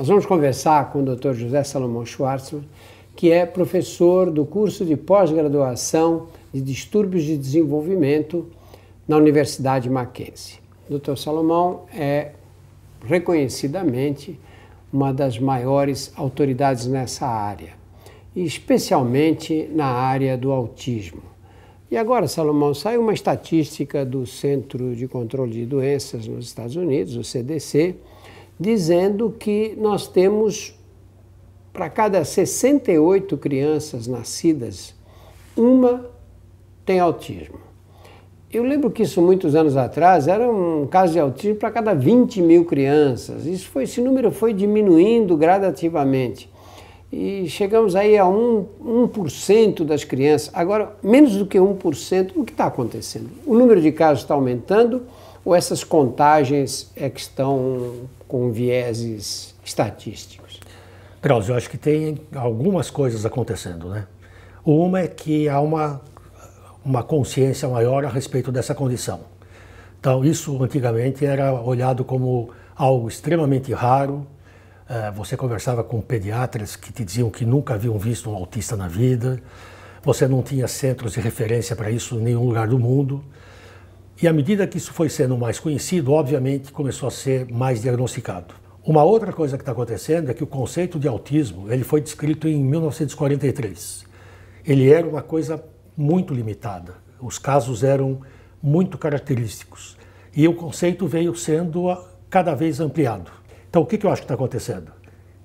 Nós vamos conversar com o Dr. José Salomão Schwartzman, que é professor do curso de pós-graduação de distúrbios de desenvolvimento na Universidade Mackenzie. O Dr. Salomão é reconhecidamente uma das maiores autoridades nessa área, e especialmente na área do autismo. E agora, Salomão, saiu uma estatística do Centro de Controle de Doenças nos Estados Unidos, o CDC, dizendo que nós temos, para cada 68 crianças nascidas, uma tem autismo. Eu lembro que isso, muitos anos atrás, era um caso de autismo para cada 20 mil crianças. Esse número foi diminuindo gradativamente. E chegamos aí a 1% das crianças. Agora, menos do que 1%, o que está acontecendo? O número de casos está aumentando ou essas contagens é que estão com vieses estatísticos? Drauzio, eu acho que tem algumas coisas acontecendo, né? Uma é que há uma consciência maior a respeito dessa condição. Então, isso antigamente era olhado como algo extremamente raro. Você conversava com pediatras que te diziam que nunca haviam visto um autista na vida. Você não tinha centros de referência para isso em nenhum lugar do mundo. E à medida que isso foi sendo mais conhecido, obviamente começou a ser mais diagnosticado. Uma outra coisa que está acontecendo é que o conceito de autismo ele foi descrito em 1943. Ele era uma coisa muito limitada, os casos eram muito característicos e o conceito veio sendo cada vez ampliado. Então o que eu acho que está acontecendo?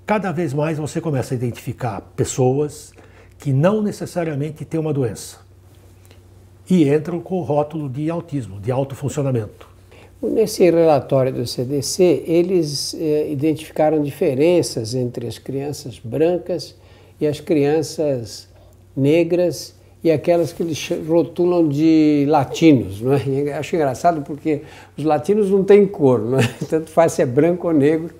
Cada vez mais você começa a identificar pessoas que não necessariamente têm uma doença e entram com o rótulo de autismo, de alto funcionamento. Nesse relatório do CDC, eles identificaram diferenças entre as crianças brancas e as crianças negras e aquelas que eles rotulam de latinos, não é? E acho engraçado porque os latinos não têm cor, não é? Tanto faz se é branco ou negro,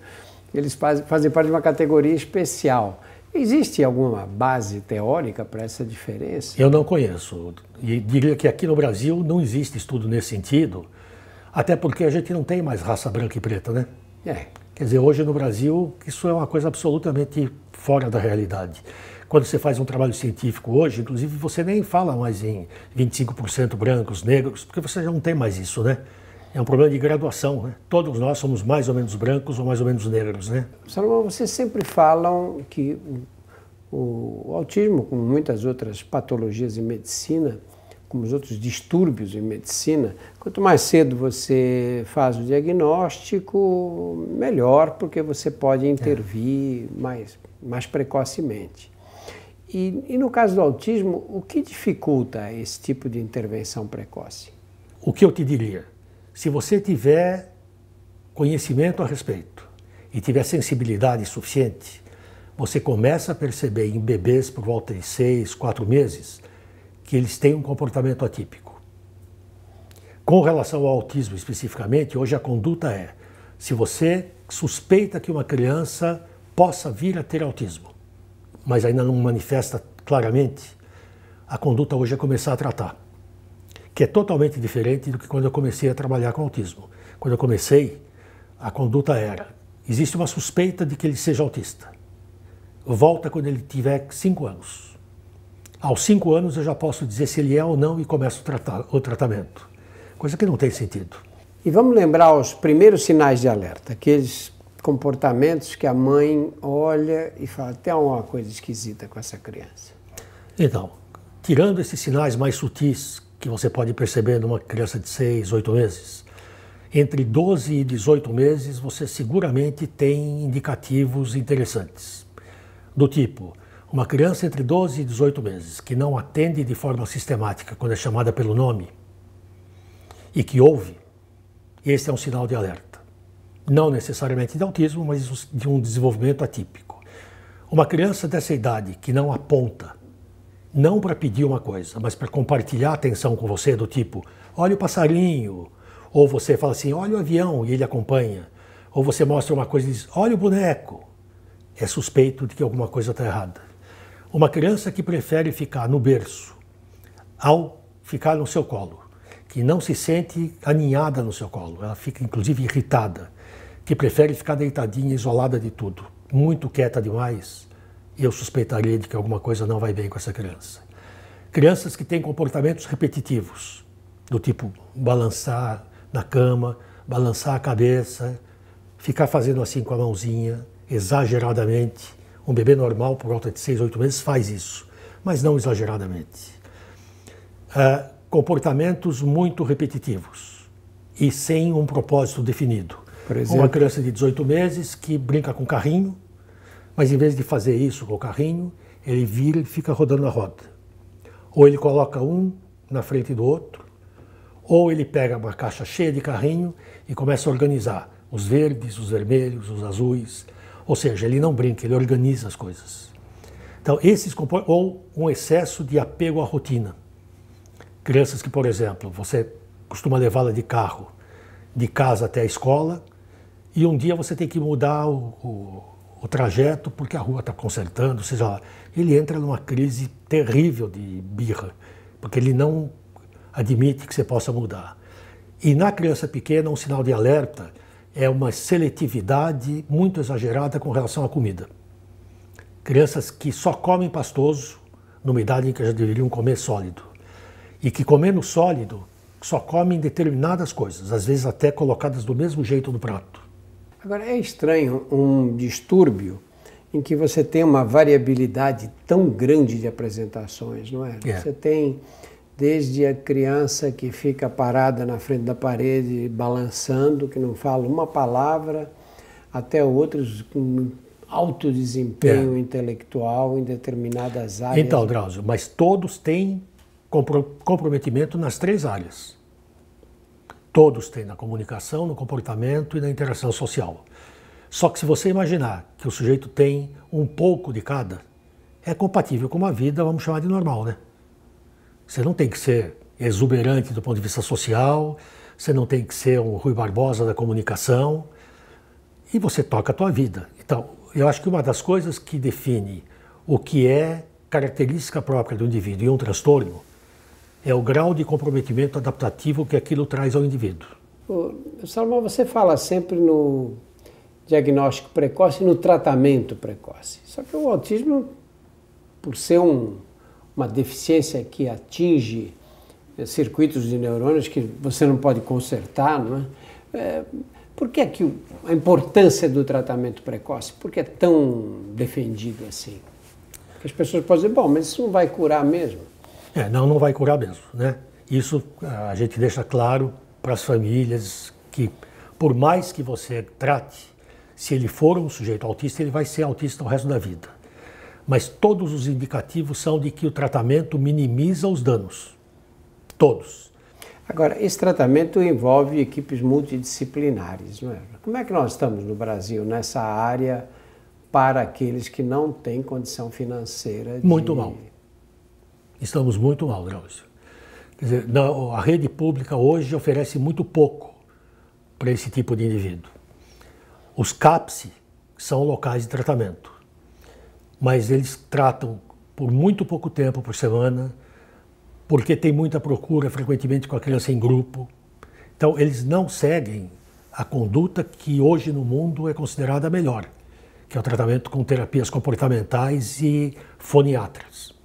eles fazem parte de uma categoria especial. Existe alguma base teórica para essa diferença? Eu não conheço, e diria que aqui no Brasil não existe estudo nesse sentido, até porque a gente não tem mais raça branca e preta, né? Quer dizer, hoje no Brasil isso é uma coisa absolutamente fora da realidade. Quando você faz um trabalho científico hoje, inclusive você nem fala mais em 25% brancos, negros, porque você já não tem mais isso, né? É um problema de graduação, né? Todos nós somos mais ou menos brancos ou mais ou menos negros, né? Salomão, vocês sempre falam que o autismo, como muitas outras patologias em medicina, como os outros distúrbios em medicina, quanto mais cedo você faz o diagnóstico, melhor, porque você pode intervir mais precocemente. E no caso do autismo, o que dificulta esse tipo de intervenção precoce? O que eu te diria? Se você tiver conhecimento a respeito e tiver sensibilidade suficiente, você começa a perceber em bebês por volta de 6, 4 meses que eles têm um comportamento atípico. Com relação ao autismo especificamente, hoje a conduta é, se você suspeita que uma criança possa vir a ter autismo, mas ainda não manifesta claramente, a conduta hoje é começar a tratar, que é totalmente diferente do que quando eu comecei a trabalhar com autismo. Quando eu comecei, a conduta era, existe uma suspeita de que ele seja autista. Volta quando ele tiver 5 anos. Aos 5 anos eu já posso dizer se ele é ou não e começo o tratamento. Coisa que não tem sentido. E vamos lembrar os primeiros sinais de alerta, aqueles comportamentos que a mãe olha e fala, tem alguma coisa esquisita com essa criança. Então, tirando esses sinais mais sutis que você pode perceber numa criança de 6, 8 meses, entre 12 e 18 meses você seguramente tem indicativos interessantes. Do tipo, uma criança entre 12 e 18 meses que não atende de forma sistemática quando é chamada pelo nome e que ouve, esse é um sinal de alerta. Não necessariamente de autismo, mas de um desenvolvimento atípico. Uma criança dessa idade que não aponta, não para pedir uma coisa, mas para compartilhar atenção com você, do tipo, olha o passarinho, ou você fala assim, olha o avião, e ele acompanha, ou você mostra uma coisa e diz, olha o boneco, é suspeito de que alguma coisa está errada. Uma criança que prefere ficar no berço, ao ficar no seu colo, que não se sente aninhada no seu colo, ela fica inclusive irritada, que prefere ficar deitadinha, isolada de tudo. muito quieta demais, eu suspeitaria de que alguma coisa não vai bem com essa criança. Crianças que têm comportamentos repetitivos, do tipo balançar na cama, balançar a cabeça, ficar fazendo assim com a mãozinha, exageradamente. Um bebê normal, por volta de 6, 8 meses, faz isso, mas não exageradamente. Comportamentos muito repetitivos e sem um propósito definido. Por exemplo? Uma criança de 18 meses que brinca com carrinho, mas em vez de fazer isso com o carrinho, ele vira e fica rodando a roda. Ou ele coloca um na frente do outro, ou ele pega uma caixa cheia de carrinho e começa a organizar os verdes, os vermelhos, os azuis. Ou seja, ele não brinca, ele organiza as coisas. Então, ou um excesso de apego à rotina. Crianças que, por exemplo, você costuma levá-la de carro, de casa até a escola, e um dia você tem que mudar o trajeto porque a rua está consertando, ou seja, ele entra numa crise terrível de birra, porque ele não admite que você possa mudar. E na criança pequena, um sinal de alerta é uma seletividade muito exagerada com relação à comida. Crianças que só comem pastoso, numa idade em que já deveriam comer sólido. E que comendo sólido, só comem determinadas coisas, às vezes até colocadas do mesmo jeito no prato. Agora, é estranho um distúrbio em que você tem uma variabilidade tão grande de apresentações, não é? Você tem desde a criança que fica parada na frente da parede, balançando, que não fala uma palavra, até outros com alto desempenho intelectual em determinadas áreas. Então, Drauzio, mas todos têm comprometimento nas 3 áreas. Todos têm na comunicação, no comportamento e na interação social. Só que se você imaginar que o sujeito tem um pouco de cada, é compatível com uma vida, vamos chamar de normal, né? Você não tem que ser exuberante do ponto de vista social, você não tem que ser um Rui Barbosa da comunicação, e você toca a tua vida. Então, eu acho que uma das coisas que define o que é característica própria do indivíduo e um transtorno é o grau de comprometimento adaptativo que aquilo traz ao indivíduo. Salomão, você fala sempre no diagnóstico precoce e no tratamento precoce. Só que o autismo, por ser uma deficiência que atinge circuitos de neurônios que você não pode consertar, não é? Por que a importância do tratamento precoce? Por que é tão defendido assim? Porque as pessoas podem dizer, bom, mas isso não vai curar mesmo. Não vai curar mesmo, né? Isso a gente deixa claro para as famílias que, por mais que você trate, se ele for um sujeito autista, ele vai ser autista o resto da vida. Mas todos os indicativos são de que o tratamento minimiza os danos. Todos. Agora, esse tratamento envolve equipes multidisciplinares, não é? Como é que nós estamos no Brasil nessa área para aqueles que não têm condição financeira? Muito mal. Estamos muito mal, Drauzio. Quer dizer, a rede pública hoje oferece muito pouco para esse tipo de indivíduo. Os CAPS são locais de tratamento, mas eles tratam por muito pouco tempo por semana, porque tem muita procura frequentemente com a criança em grupo. Então, eles não seguem a conduta que hoje no mundo é considerada melhor, que é o tratamento com terapias comportamentais e foniatras.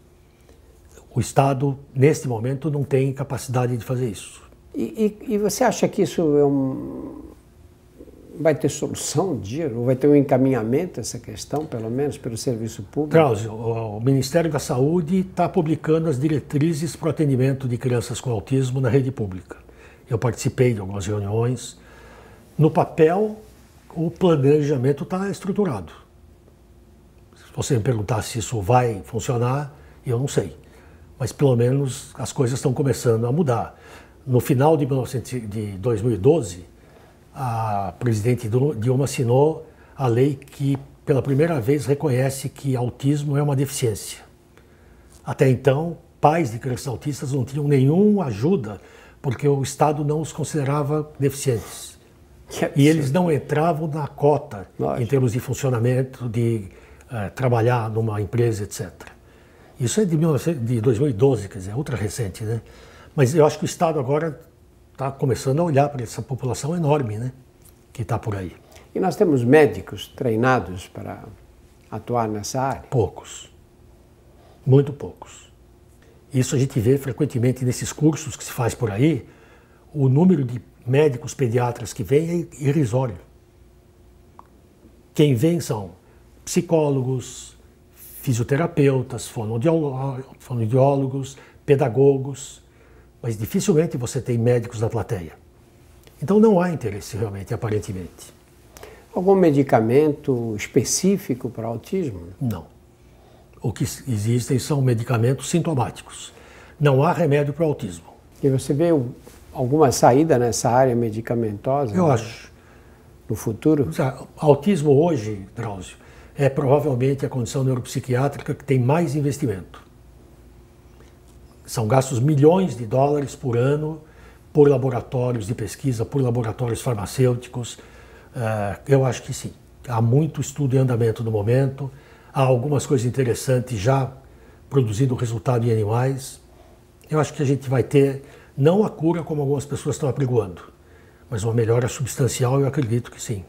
O Estado, neste momento, não tem capacidade de fazer isso. E você acha que isso vai ter solução um dia? Ou vai ter um encaminhamento essa questão, pelo menos, pelo serviço público? Drauzio, o Ministério da Saúde está publicando as diretrizes para o atendimento de crianças com autismo na rede pública. Eu participei de algumas reuniões. No papel, o planejamento está estruturado. Se você me perguntar se isso vai funcionar, eu não sei. Mas pelo menos as coisas estão começando a mudar. No final de 2012, a presidente Dilma assinou a lei que, pela primeira vez, reconhece que autismo é uma deficiência. Até então, pais de crianças autistas não tinham nenhuma ajuda, porque o Estado não os considerava deficientes. E eles não entravam na cota, em termos de funcionamento, de trabalhar numa empresa, etc. Isso é de 2012, quer dizer, ultra recente, né? Mas eu acho que o Estado agora está começando a olhar para essa população enorme, né? Que está por aí. E nós temos médicos treinados para atuar nessa área? Poucos. Muito poucos. Isso a gente vê frequentemente nesses cursos que se faz por aí. O número de médicos pediatras que vem é irrisório. Quem vem são psicólogos, fisioterapeutas, fonoaudiólogos, pedagogos, mas dificilmente você tem médicos na plateia. Então não há interesse realmente, aparentemente. Algum medicamento específico para autismo? Não. O que existem são medicamentos sintomáticos. Não há remédio para o autismo. E você vê alguma saída nessa área medicamentosa? Eu acho. No futuro? Autismo hoje, Drauzio, é provavelmente a condição neuropsiquiátrica que tem mais investimento. São gastos milhões de dólares por ano por laboratórios de pesquisa, por laboratórios farmacêuticos. Eu acho que sim. Há muito estudo em andamento no momento, há algumas coisas interessantes já produzindo resultado em animais. Eu acho que a gente vai ter, não a cura como algumas pessoas estão apregoando, mas uma melhora substancial, eu acredito que sim.